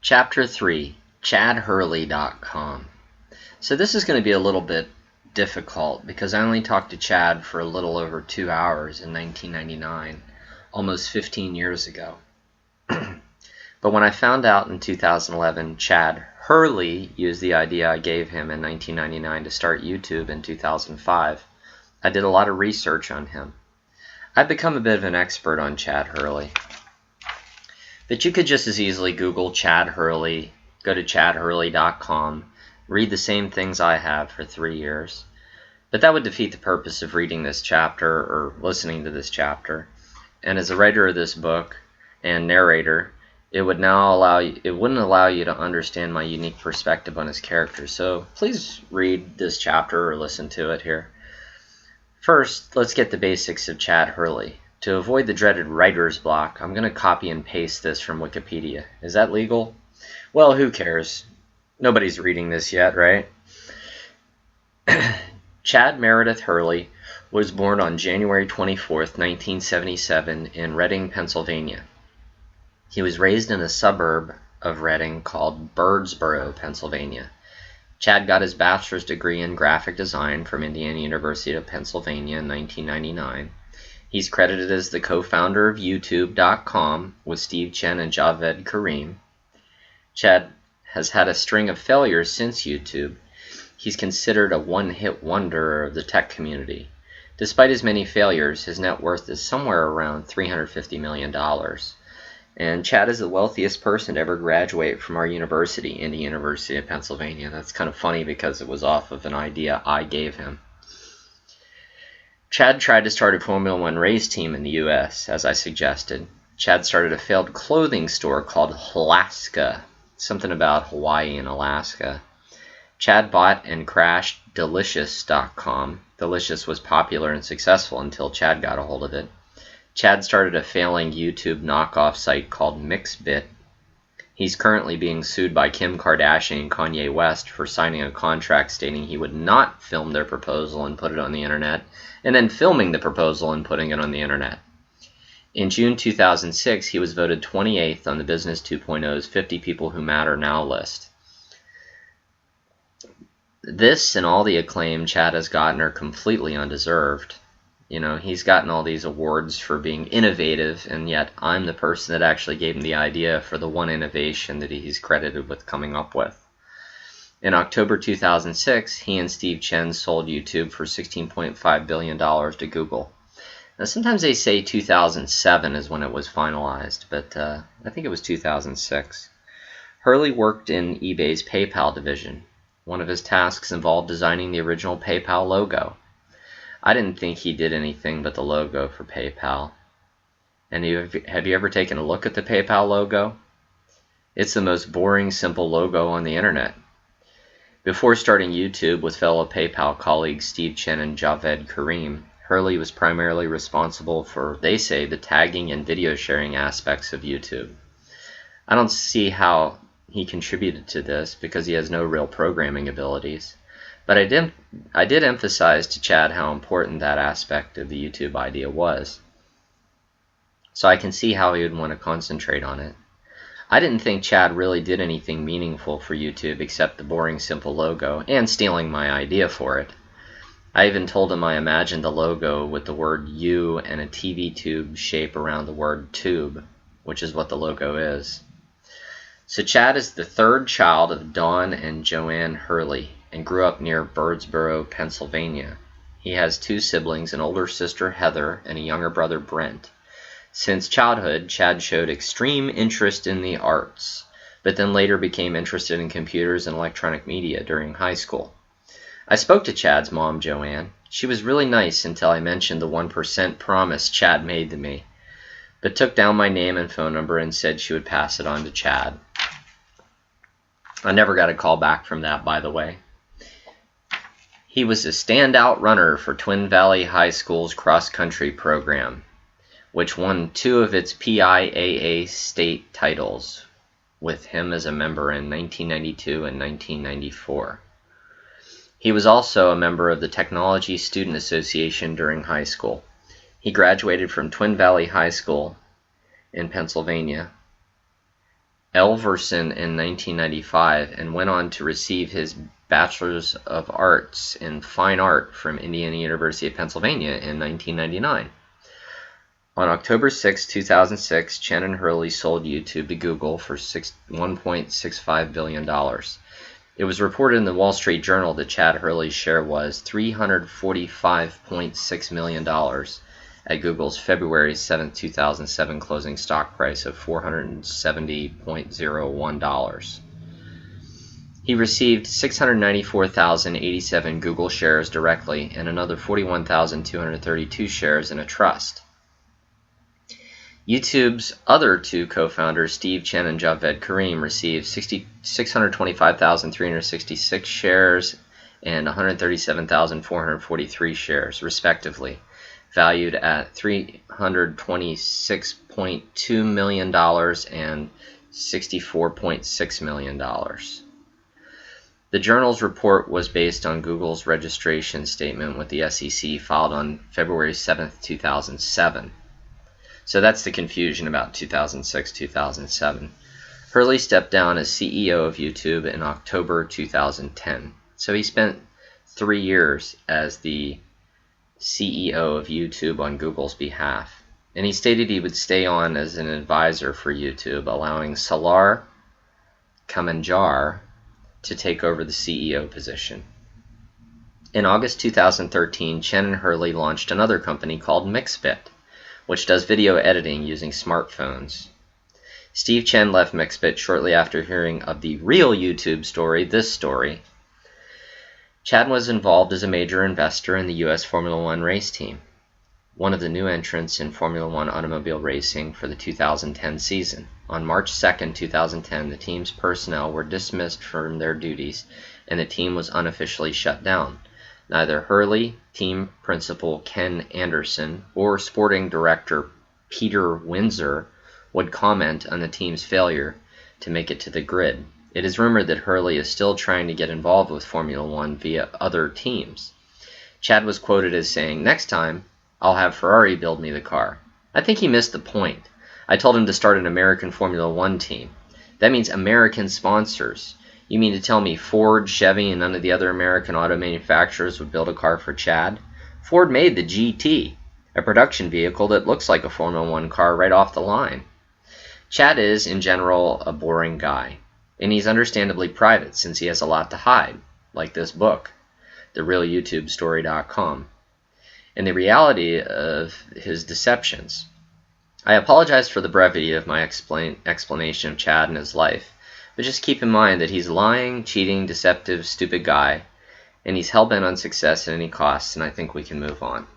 Chapter 3, ChadHurley.com. So this is going to be a little bit difficult because I only talked to Chad for a little over 2 hours in 1999, almost 15 years ago. But when I found out in 2011 Chad Hurley used the idea I gave him in 1999 to start YouTube in 2005, I did a lot of research on him. I've become a bit of an expert on Chad Hurley. But you could just as easily Google Chad Hurley, go to ChadHurley.com, read the same things I have for 3 years. But that would defeat the purpose of reading this chapter or listening to this chapter. And as a writer of this book and narrator, it wouldn't allow you to understand my unique perspective on his character. So please read this chapter or listen to it here. First, let's get the basics of Chad Hurley. To avoid the dreaded writer's block, I'm going to copy and paste this from Wikipedia. Is that legal? Well, who cares? Nobody's reading this yet, right? Chad Meredith Hurley was born on January 24th, 1977 in Reading, Pennsylvania. He was raised in a suburb of Reading called Birdsboro, Pennsylvania. Chad got his bachelor's degree in graphic design from Indiana University of Pennsylvania in 1999. He's credited as the co-founder of YouTube.com with Steve Chen and Javed Karim. Chad has had a string of failures since YouTube. He's considered a one-hit wonder of the tech community. Despite his many failures, his net worth is somewhere around $350 million. And Chad is the wealthiest person to ever graduate from our university, Indiana University of Pennsylvania. That's kind of funny because it was off of an idea I gave him. Chad tried to start a Formula One race team in the U.S., as I suggested. Chad started a failed clothing store called Alaska, something about Hawaii and Alaska. Chad bought and crashed Delicious.com. Delicious was popular and successful until Chad got a hold of it. Chad started a failing YouTube knockoff site called Mixbit. He's currently being sued by Kim Kardashian and Kanye West for signing a contract stating he would not film their proposal and put it on the internet, and then filming the proposal and putting it on the internet. In June 2006, he was voted 28th on the Business 2.0's 50 People Who Matter Now list. This and all the acclaim Chad has gotten are completely undeserved. You know, he's gotten all these awards for being innovative, and yet I'm the person that actually gave him the idea for the one innovation that he's credited with coming up with. In October 2006, he and Steve Chen sold YouTube for $16.5 billion to Google. Now, sometimes they say 2007 is when it was finalized, but I think it was 2006. Hurley worked in eBay's PayPal division. One of his tasks involved designing the original PayPal logo. I didn't think he did anything but the logo for PayPal. And have you ever taken a look at the PayPal logo? It's the most boring, simple logo on the internet. Before starting YouTube with fellow PayPal colleagues Steve Chen and Javed Karim, Hurley was primarily responsible for, they say, the tagging and video sharing aspects of YouTube. I don't see how he contributed to this because he has no real programming abilities. But I did emphasize to Chad how important that aspect of the YouTube idea was. So I can see how he would want to concentrate on it. I didn't think Chad really did anything meaningful for YouTube except the boring simple logo and stealing my idea for it. I even told him I imagined the logo with the word U and a TV tube shape around the word tube, which is what the logo is. So Chad is the third child of Dawn and Joanne Hurley and grew up near Birdsboro, Pennsylvania. He has 2 siblings, an older sister, Heather, and a younger brother, Brent. Since childhood, Chad showed extreme interest in the arts, but then later became interested in computers and electronic media during high school. I spoke to Chad's mom, Joanne. She was really nice until I mentioned the 1% promise Chad made to me, but took down my name and phone number and said she would pass it on to Chad. I never got a call back from that, by the way. He was a standout runner for Twin Valley High School's cross-country program, which won 2 of its PIAA state titles, with him as a member in 1992 and 1994. He was also a member of the Technology Student Association during high school. He graduated from Twin Valley High School in Pennsylvania Elverson in 1995 and went on to receive his Bachelor's of Arts in Fine Art from Indiana University of Pennsylvania in 1999. On October 6, 2006, Chen and Hurley sold YouTube to Google for $1.65 billion. It was reported in the Wall Street Journal that Chad Hurley's share was $345.6 million at Google's February 7, 2007 closing stock price of $470.01. He received 694,087 Google shares directly and another 41,232 shares in a trust. YouTube's other two co-founders, Steve Chen and Javed Karim, received 625,366 shares and 137,443 shares, respectively, valued at $326.2 million and $64.6 million. The journal's report was based on Google's registration statement with the SEC filed on February 7, 2007. So that's the confusion about 2006-2007. Hurley stepped down as CEO of YouTube in October 2010. So he spent 3 years as the CEO of YouTube on Google's behalf. And he stated he would stay on as an advisor for YouTube, allowing Salar Kamanjar to take over the CEO position. In August 2013, Chen and Hurley launched another company called MixBit, which does video editing using smartphones. Steve Chen left MixBit shortly after hearing of the real YouTube story, this story. Chad was involved as a major investor in the U.S. Formula One race team, one of the new entrants in Formula One automobile racing for the 2010 season. On March 2, 2010, the team's personnel were dismissed from their duties, and the team was unofficially shut down. Neither Hurley, team principal Ken Anderson, or sporting director Peter Windsor would comment on the team's failure to make it to the grid. It is rumored that Hurley is still trying to get involved with Formula One via other teams. Chad was quoted as saying, "Next time, I'll have Ferrari build me the car." I think he missed the point. I told him to start an American Formula One team. That means American sponsors. You mean to tell me Ford, Chevy, and none of the other American auto manufacturers would build a car for Chad? Ford made the GT, a production vehicle that looks like a Formula One car right off the line. Chad is, in general, a boring guy, and he's understandably private since he has a lot to hide, like this book, TheRealYouTubeStory.com, and the reality of his deceptions. I apologize for the brevity of my explanation of Chad and his life, but just keep in mind that he's a lying, cheating, deceptive, stupid guy, and he's hell-bent on success at any cost, and I think we can move on.